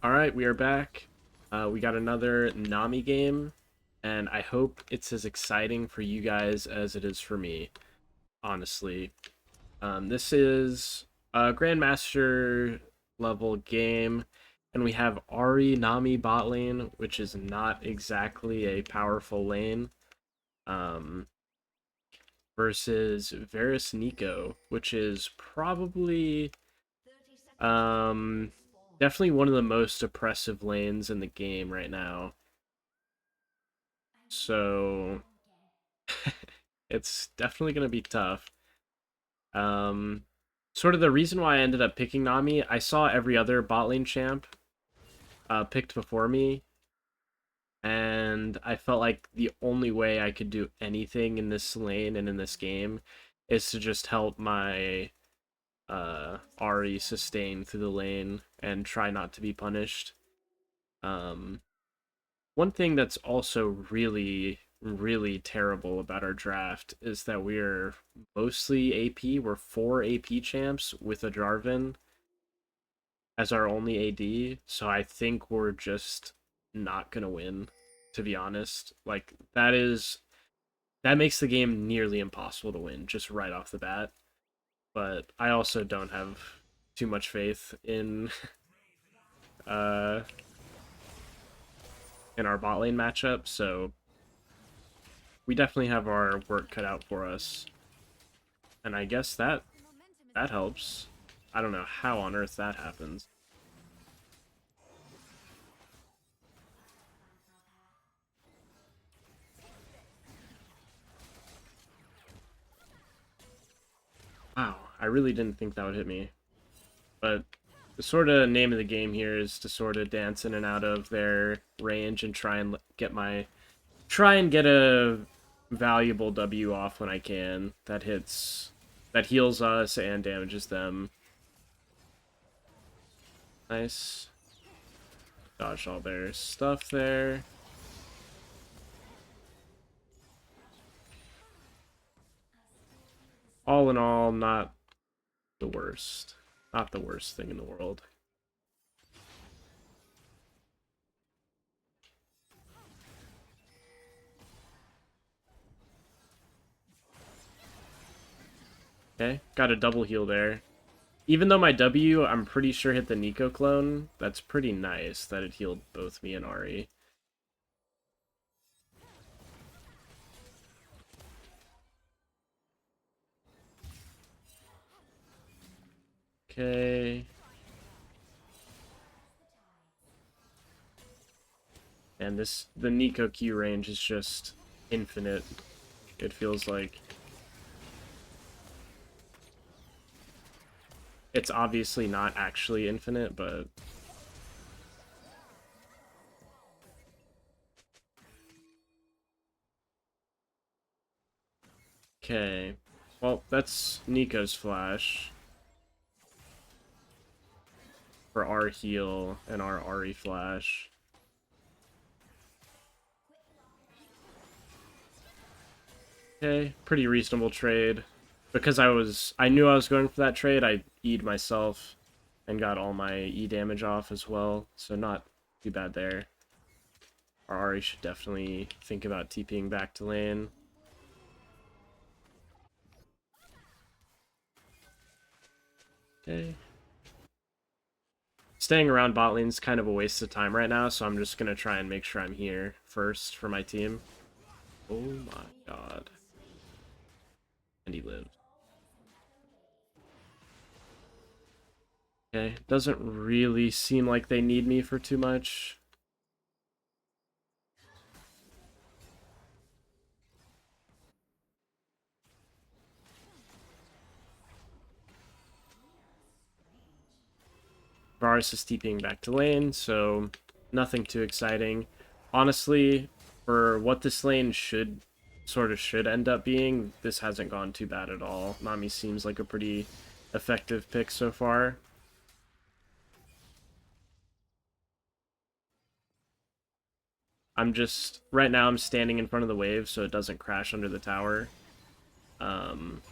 Alright, we are back. We got another Nami game, and I hope it's as exciting for you guys as it is for me, honestly. This is a Grandmaster level game, and we have Ari Nami bot lane, which is not exactly a powerful lane, um, versus Varus Nico, which is probably um, definitely one of the most oppressive lanes in the game right now. So it's definitely going to be tough. Um, Sort of the reason why I ended up picking Nami, I saw every other bot lane champ picked before me, and I felt like the only way I could do anything in this lane and in this game is to just help my Ari sustain through the lane and try not to be punished. Um, One thing that's also really terrible about our draft is that we're mostly AP. We're 4 AP champs with a Jarvan as our only AD, so I think we're just not gonna win, to be honest. Like, that makes the game nearly impossible to win, just right off the bat. But I also don't have too much faith uh in our bot lane matchup, so we definitely have our work cut out for us. And I guess that helps. I don't know how on earth that happens. Wow, I really didn't think that would hit me. But the sort of name of the game here is to sort of dance in and out of their range and try and get a valuable W off when I can that heals us and damages them. Nice. Dodge all their stuff there. All in all, not the worst. Not the worst thing in the world. Okay, got a double heal there. Even though my W, I'm pretty sure hit the Nico clone, that's pretty nice that it healed both me and Ari. Okay. And the Nico Q range is just infinite, it feels like. It's obviously not actually infinite, but... Okay. Well, that's Nico's flash. For our heal and our Ari flash. Okay, pretty reasonable trade. Because I knew I was going for that trade, I E'd myself and got all my E damage off as well, so not too bad there. Our Ari should definitely think about TPing back to lane. Okay. Staying around bot lane's kind of a waste of time right now, so I'm just gonna try and make sure I'm here first for my team. Oh my god. And he lived. Okay, doesn't really seem like they need me for too much. Varus is TPing back to lane, so nothing too exciting. Honestly, for what this lane should end up being, this hasn't gone too bad at all. Nami seems like a pretty effective pick so far. Right now I'm standing in front of the wave so it doesn't crash under the tower. Um,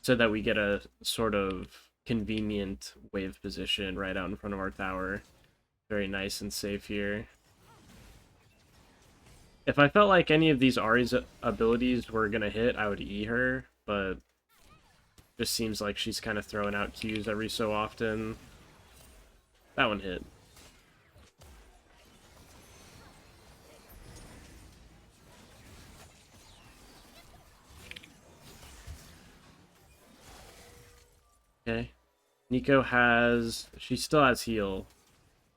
so that we get a sort of convenient wave position right out in front of our tower. very nice and safe here. If I felt like any of these Ahri's abilities were gonna hit, I would E her, but just seems like she's kind of throwing out Qs every so often. That one hit. Okay. She still has heal,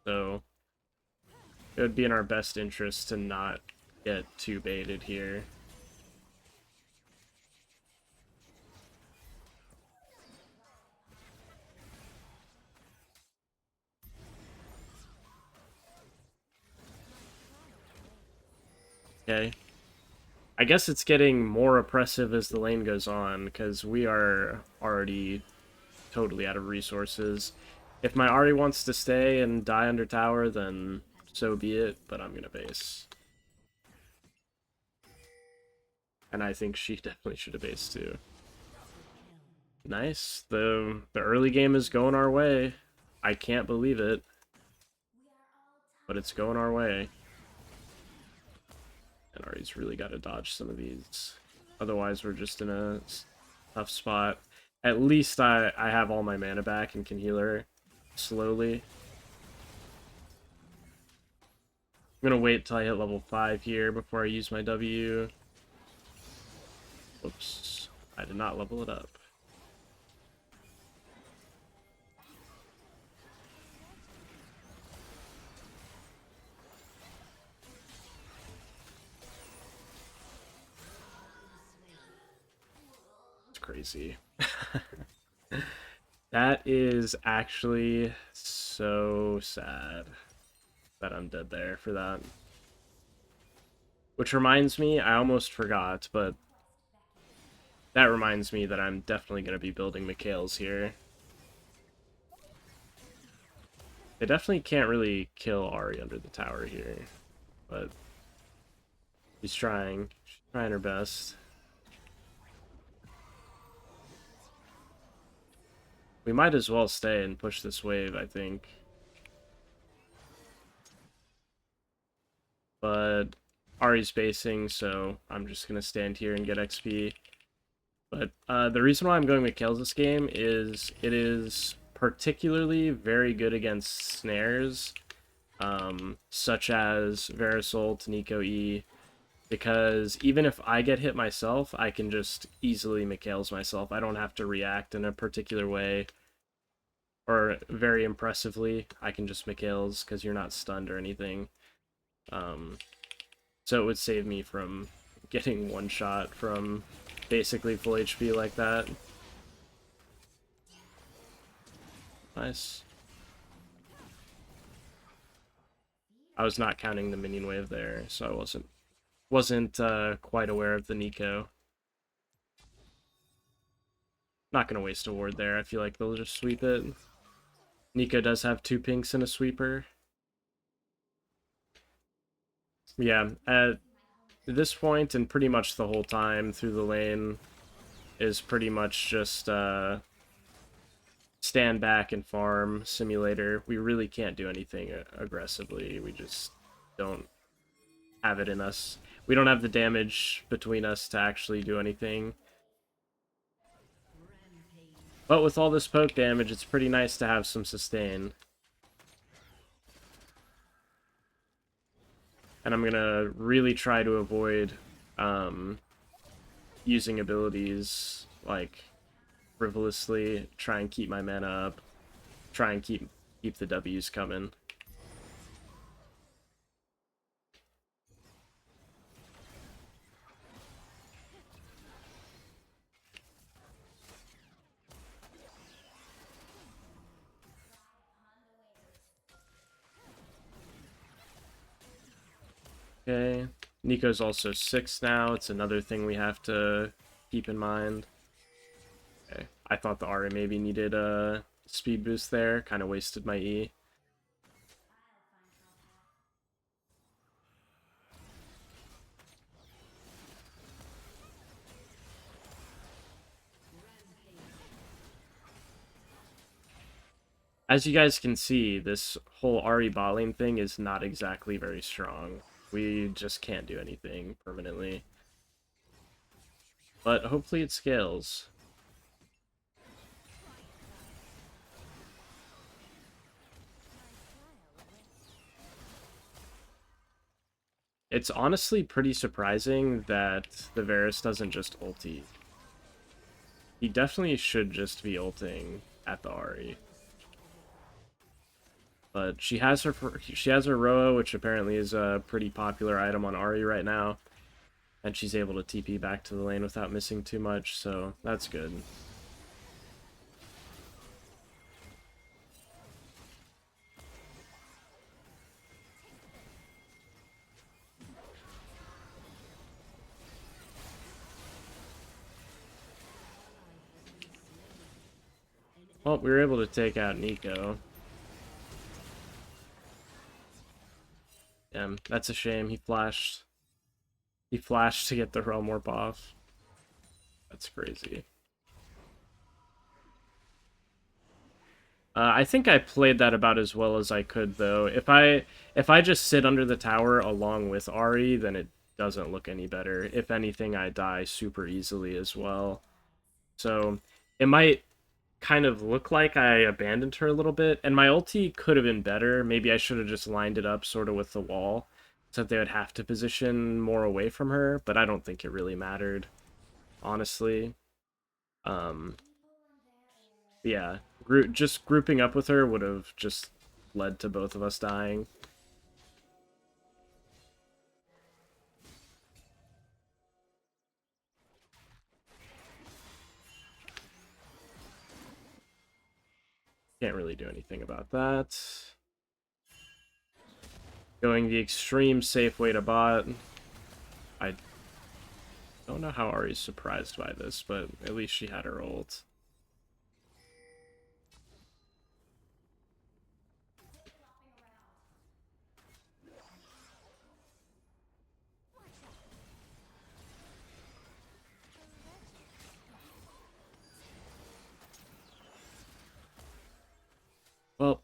so it would be in our best interest to not get too baited here. Okay. I guess it's getting more oppressive as the lane goes on, because we are already totally out of resources. If my Ahri wants to stay and die under tower, then so be it, but I'm gonna base. And I think she definitely should have based too. Nice. The early game is going our way. I can't believe it, but it's going our way. And Ahri's really got to dodge some of these. Otherwise, we're just in a tough spot. At least I have all my mana back and can heal her slowly. I'm gonna wait till I hit level 5 here before I use my W. Whoops. I did not level it up. It's crazy. That is actually so sad that I'm dead there for that. Which reminds me, I almost forgot, but that reminds me that I'm definitely going to be building Mikhail's here. They definitely can't really kill Ahri under the tower here, but she's trying. She's trying her best. We might as well stay and push this wave, I think. But Ahri's basing, so I'm just going to stand here and get XP. But the reason why I'm going Mikhail's this game is it is particularly very good against snares, such as Verisol, Nico E, because even if I get hit myself, I can just easily Mikhail's myself. I don't have to react in a particular way, or very impressively. I can just Mikhail's because you're not stunned or anything. So it would save me from getting one shot from basically full HP like that. Nice. I was not counting the minion wave there, so I wasn't quite aware of the Nico. Not gonna waste a ward there. I feel like they'll just sweep it. Nico does have 2 pinks and a sweeper. Yeah, at this point and pretty much the whole time through the lane is pretty much just stand back and farm simulator. We really can't do anything aggressively. We just don't have it in us. We don't have the damage between us to actually do anything. But with all this poke damage, it's pretty nice to have some sustain. And I'm gonna really try to avoid using abilities like frivolously, try and keep my mana up, try and keep the W's coming. Okay, Nico's also 6 now. It's another thing we have to keep in mind. Okay, I thought the Ahri maybe needed a speed boost there. Kind of wasted my E. As you guys can see, this whole Ahri bot lane thing is not exactly very strong. We just can't do anything permanently. But hopefully it scales. It's honestly pretty surprising that the Varus doesn't just ulti. He definitely should just be ulting at the Ahri. But she has her Roa, which apparently is a pretty popular item on Ahri right now. And she's able to TP back to the lane without missing too much, so that's good. Well, we were able to take out Nico. Damn, that's a shame. He flashed. He flashed to get the Realm Warp off. That's crazy. I think I played that about as well as I could, though. If I just sit under the tower along with Ahri, then it doesn't look any better. If anything, I die super easily as well. So it might kind of look like I abandoned her a little bit, and my ulti could have been better. Maybe I should have just lined it up sort of with the wall, so that they would have to position more away from her, but I don't think it really mattered, honestly. Um, yeah, just grouping up with her would have just led to both of us dying. Can't really do anything about that. Going the extreme safe way to bot. I don't know how Ari's surprised by this, but at least she had her ult. Well,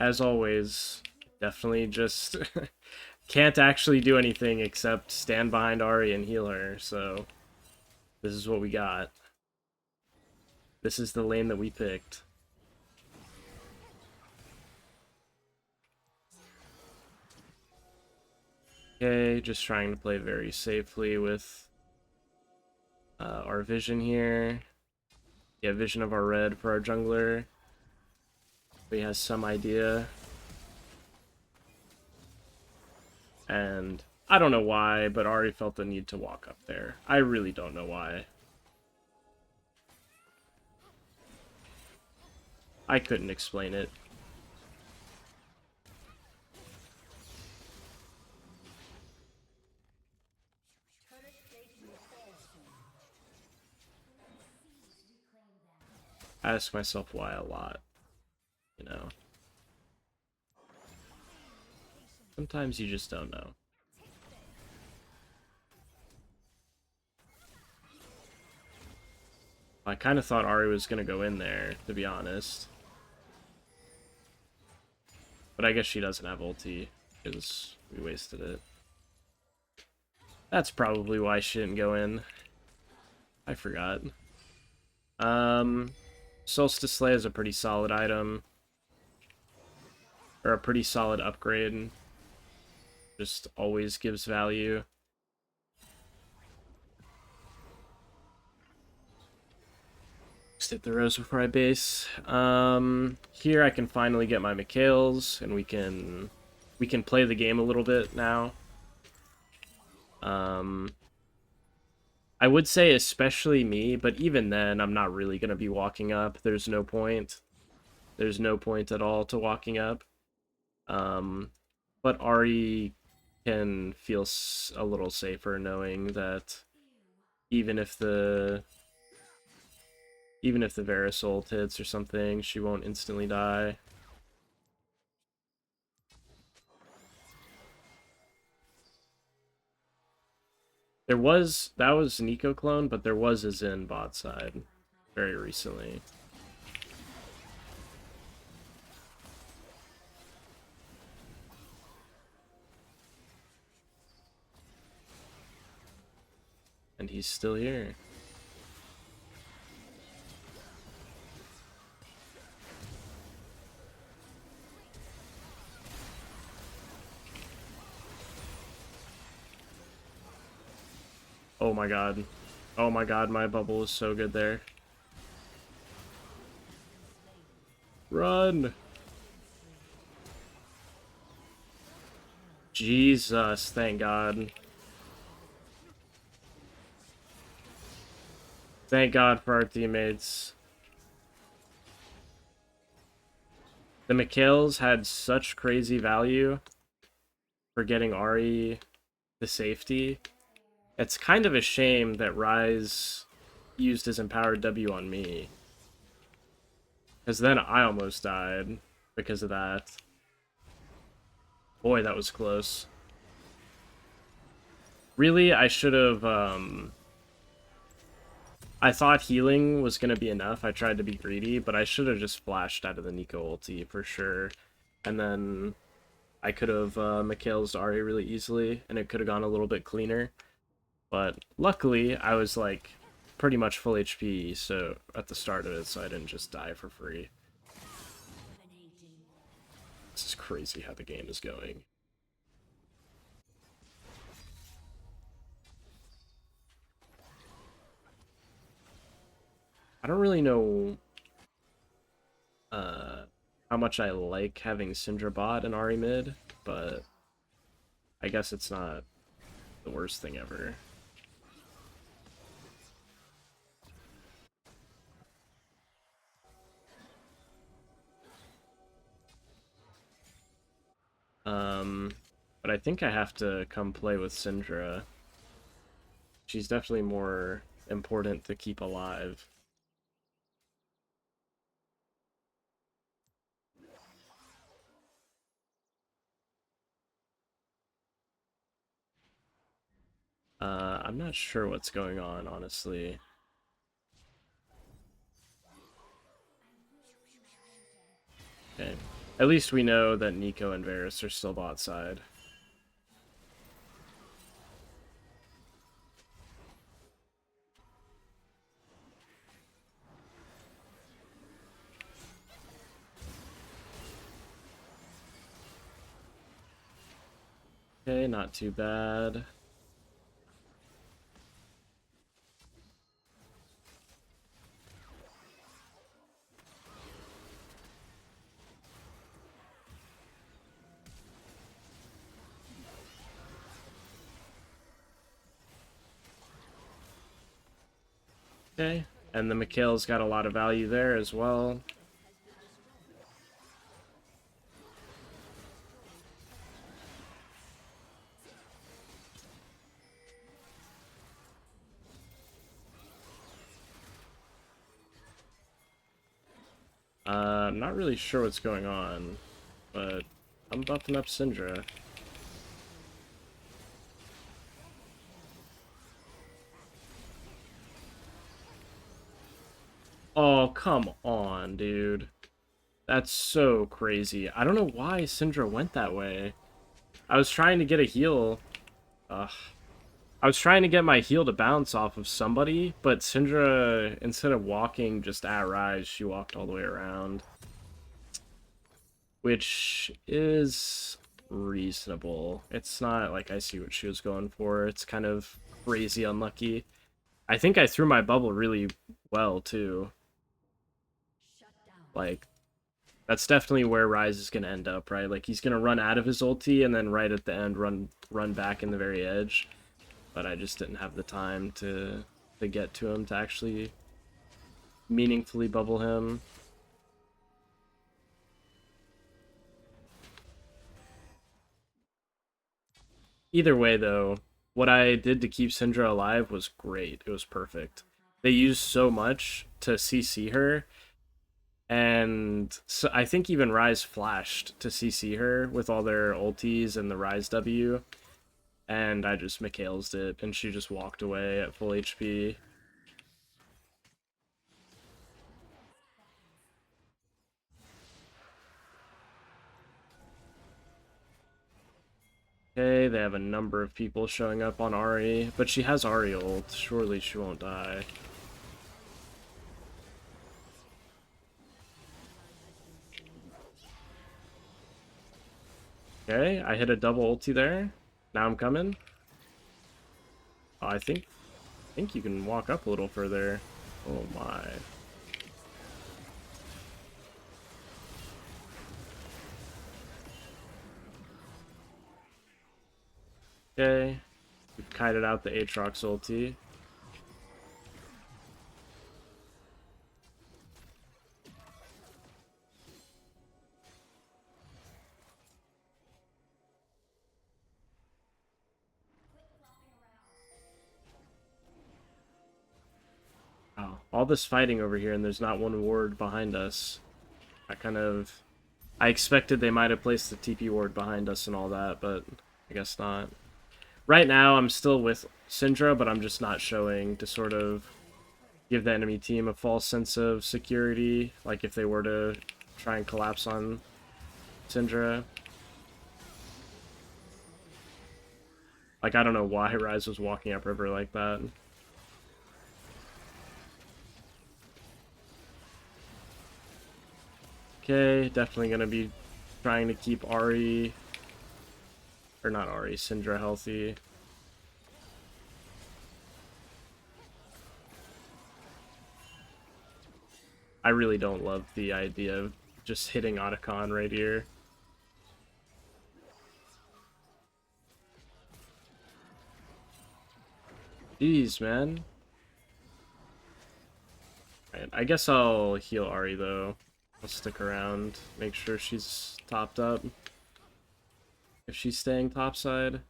as always, definitely just can't actually do anything except stand behind Ahri and heal her, so this is what we got. This is the lane that we picked. Okay, just trying to play very safely with our vision here. Yeah, vision of our red for our jungler. He has some idea. And I don't know why, but Ahri felt the need to walk up there. I really don't know why. I couldn't explain it. I ask myself why a lot, you know. Sometimes you just don't know. I kind of thought Ahri was going to go in there, to be honest. But I guess she doesn't have ulti, because we wasted it. That's probably why she didn't go in. I forgot. Solstice Slay is a pretty solid item. Or a pretty solid upgrade. Just always gives value. Just hit the rose before I base. Here I can finally get my Mikhails, and we can play the game a little bit now. I would say especially me, but even then, I'm not really going to be walking up. There's no point. There's no point at all to walking up. But Ahri can feel a little safer knowing that even if the Varus ult hits or something, she won't instantly die. That was Nico clone, but there was a Xin bot side very recently. And he's still here. Oh my god. Oh my god, my bubble was so good there. Run! Jesus, thank god. Thank god for our teammates. The Mikhails had such crazy value for getting Ahri the safety. It's kind of a shame that Ryze used his empowered W on me. Because then I almost died because of that. Boy, that was close. Really, I should have, I thought healing was going to be enough. I tried to be greedy, but I should have just flashed out of the Nico ulti for sure. And then I could have Mikhail's Ahri really easily, and it could have gone a little bit cleaner. But luckily, I was like pretty much full HP so at the start of it, so I didn't just die for free. This is crazy how the game is going. I don't really know how much I like having Syndra bot and Ahri mid, but I guess it's not the worst thing ever. But I think I have to come play with Syndra. She's definitely more important to keep alive. I'm not sure what's going on, honestly. Okay. At least we know that Nico and Varus are still bot side. Okay, not too bad. Okay, and the Mikhail's got a lot of value there as well. I'm not really sure what's going on, but I'm buffing up Syndra. Oh, come on, dude. That's so crazy. I don't know why Syndra went that way. I was trying to get a heal. Ugh. I was trying to get my heal to bounce off of somebody, but Syndra, instead of walking just at Rise, she walked all the way around. Which is reasonable. It's not like I see what she was going for. It's kind of crazy unlucky. I think I threw my bubble really well, too. Like, that's definitely where Rise is going to end up, right? Like, he's going to run out of his ulti, and then right at the end run back in the very edge. But I just didn't have the time to get to him to actually meaningfully bubble him. Either way, though, what I did to keep Syndra alive was great. It was perfect. They used so much to CC her, and so I think even Rise flashed to CC her with all their ultis and the Rise W, and I just Mikhail's it, and she just walked away at full HP. Okay, they have a number of people showing up on Ari, but she has Ari ult. Surely she won't die. Okay, I hit a double ulti there. Now I'm coming. Oh, I think you can walk up a little further. Oh my. Okay. We've kited out the Aatrox ulti. Oh, all this fighting over here and there's not one ward behind us. I expected they might have placed the TP ward behind us and all that, but I guess not. Right now, I'm still with Syndra, but I'm just not showing to sort of give the enemy team a false sense of security, like if they were to try and collapse on Syndra. Like, I don't know why Ryze was walking upriver like that. Okay, definitely gonna be trying to keep Ari, or not Ari, Syndra healthy. I really don't love the idea of just hitting Otacon right here. Jeez, man. Right, I guess I'll heal Ari, though. I'll stick around, make sure she's topped up. If she's staying topside.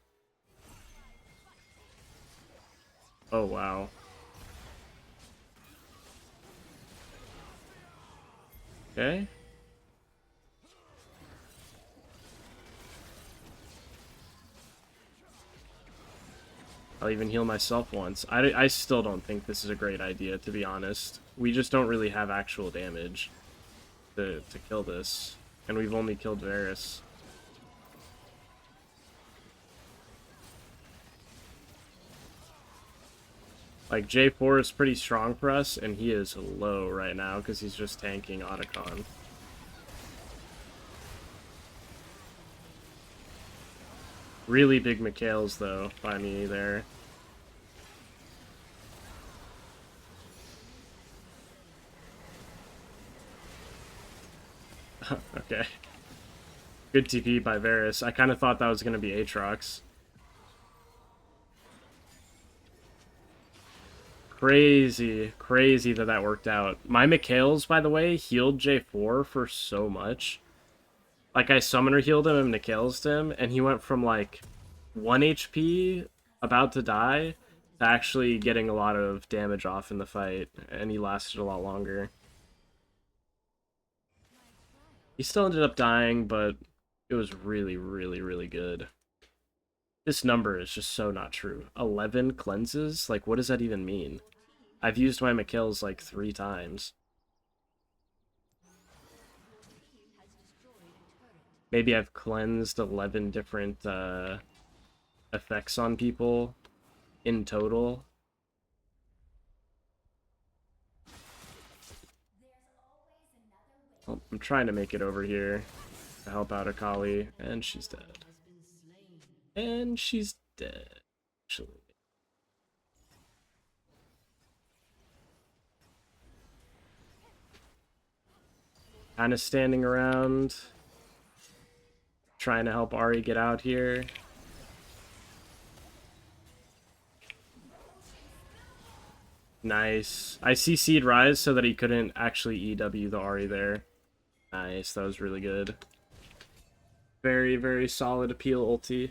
Oh, wow. Okay. I'll even heal myself once. I still don't think this is a great idea, to be honest. We just don't really have actual damage to kill this. And we've only killed Varus. Like, J4 is pretty strong for us, and he is low right now because he's just tanking Otacon. Really big Mikhails, though, by me there. Okay. Good TP by Varus. I kind of thought that was going to be Aatrox. Crazy. Crazy that that worked out. My Mikhails, by the way, healed J4 for so much. Like, I summoner healed him and Mikhails him, and he went from, like, 1 HP, about to die, to actually getting a lot of damage off in the fight, and he lasted a lot longer. He still ended up dying, but it was really, really, really good. This number is just so not true. 11 cleanses? Like, what does that even mean? I've used my Mikhails like 3 times. Maybe I've cleansed 11 different effects on people in total. Well, I'm trying to make it over here to help out Akali, and she's dead. And she's dead, actually. Kind of standing around, trying to help Ari get out here. Nice. I CC'd Ryze so that he couldn't actually EW the Ari there. Nice, that was really good. Very, very solid appeal ulti.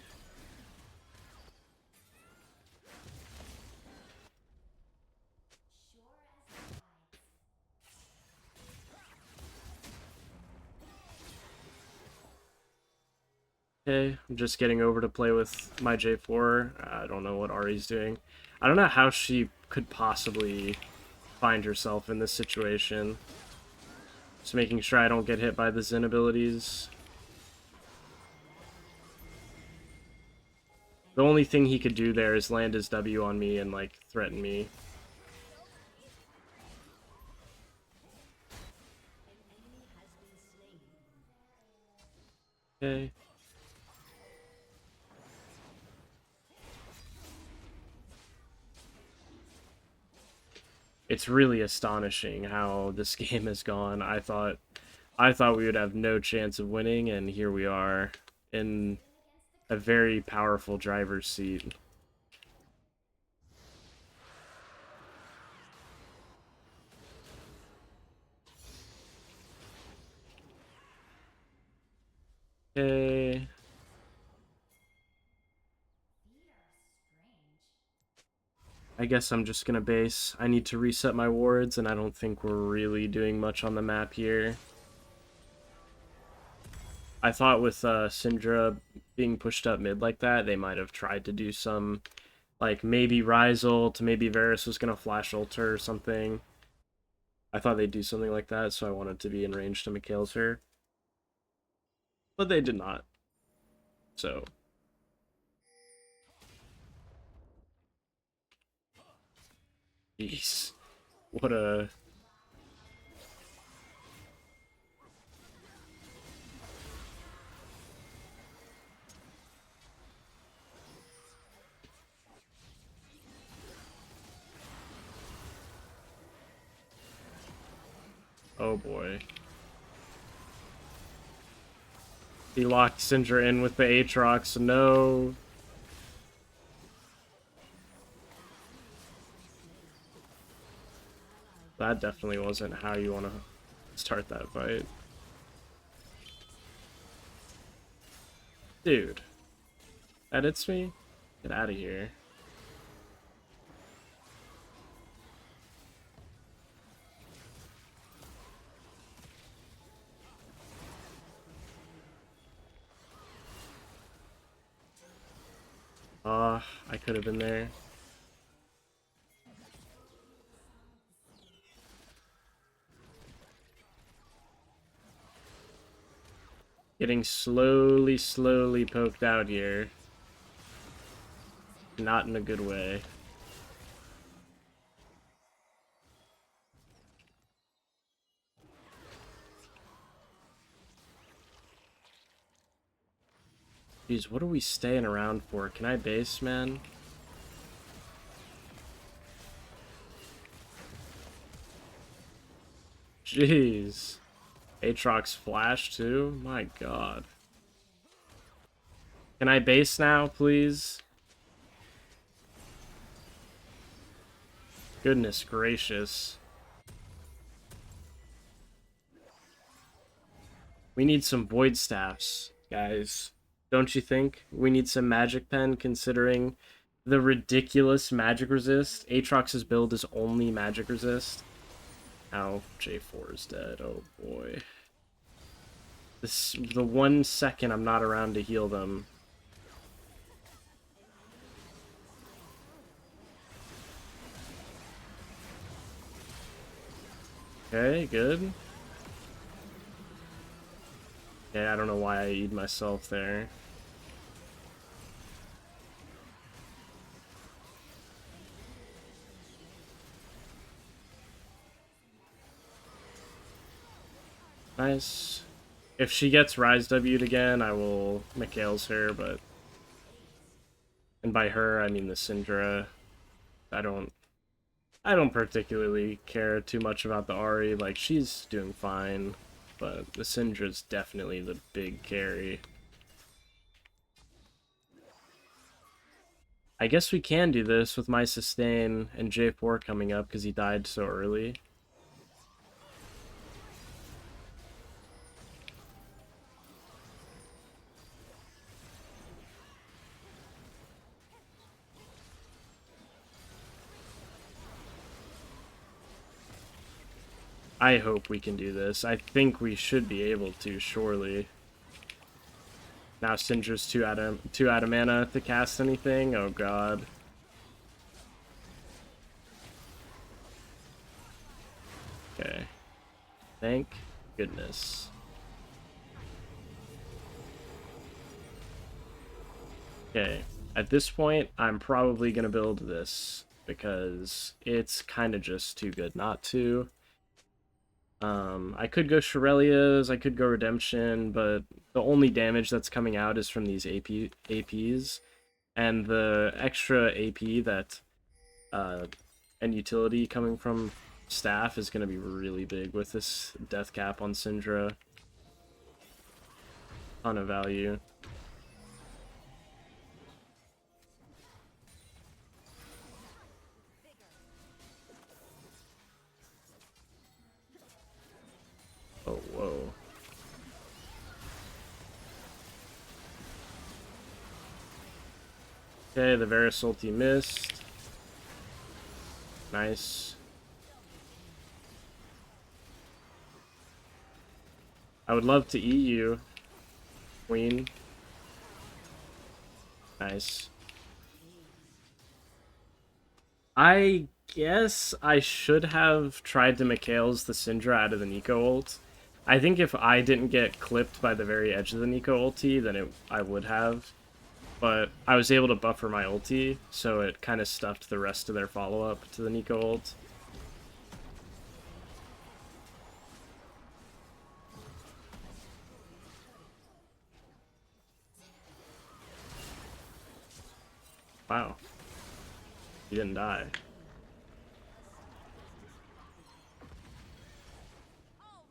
Okay, I'm just getting over to play with my J4. I don't know what Ari's doing. I don't know how she could possibly find herself in this situation. Just making sure I don't get hit by the Zen abilities. The only thing he could do there is land his W on me and, like, threaten me. Okay. It's really astonishing how this game has gone. I thought we would have no chance of winning, and here we are in a very powerful driver's seat. Okay. I guess I'm just gonna base. I need to reset my wards, and I don't think we're really doing much on the map here. I thought with Syndra being pushed up mid like that, they might have tried to do some, like, maybe Rise ult, maybe Varus was gonna flash ult or something. I thought they'd do something like that, so I wanted to be in range to Mikhail's her. But they did not. So. Jeez. What a... Oh boy. He locked Syndra in with the Aatrox. No. That definitely wasn't how you want to start that fight. Dude. That hits me? Get out of here. I could have been there. Getting slowly poked out here. Not in a good way. Jeez, what are we staying around for? Can I base, man? Jeez. Aatrox flash too? My god. Can I base now, please? Goodness gracious. We need some Void Staffs, guys. Don't you think? We need some Magic Pen, considering the ridiculous magic resist. Aatrox's build is only magic resist. Ow, J4 is dead. Oh boy. The 1 second I'm not around to heal them. Okay, good. Okay, I don't know why I eat myself there. Nice. If she gets Rise W'd again, I will Mikhail's her, but... And by her, I mean the Syndra. I don't particularly care too much about the Ahri. Like, she's doing fine, but the Syndra's definitely the big carry. I guess we can do this with my sustain and J4 coming up because he died so early. I hope we can do this. I think we should be able to, surely. Now Syndra's two out of mana to cast anything. Oh god. Okay. Thank goodness. Okay. At this point, I'm probably going to build this because it's kind of just too good not to. I could go Shurelias, I could go Redemption, but the only damage that's coming out is from these APs, and the extra AP that and utility coming from staff is going to be really big with this death cap on Syndra. Ton of value. Oh, whoa. Okay, the Varus ulti missed. Nice. I would love to eat you, Queen. Nice. I guess I should have tried to Mikhail's the Syndra out of the Nico ult. I think if I didn't get clipped by the very edge of the Nico ulti, then I would have. But I was able to buffer my ulti, so it kind of stuffed the rest of their follow-up to the Nico ult. Wow. He didn't die.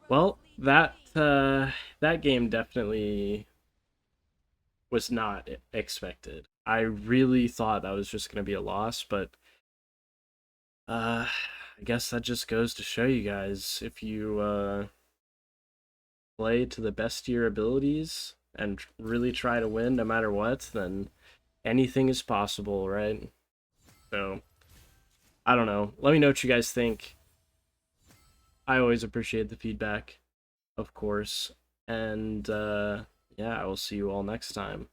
Well, that game definitely was not expected. I really thought that was just going to be a loss, but I guess that just goes to show you guys, if you play to the best of your abilities and really try to win no matter what, then anything is possible, right? So, I don't know. Let me know what you guys think. I always appreciate the feedback, of course. And yeah, I will see you all next time.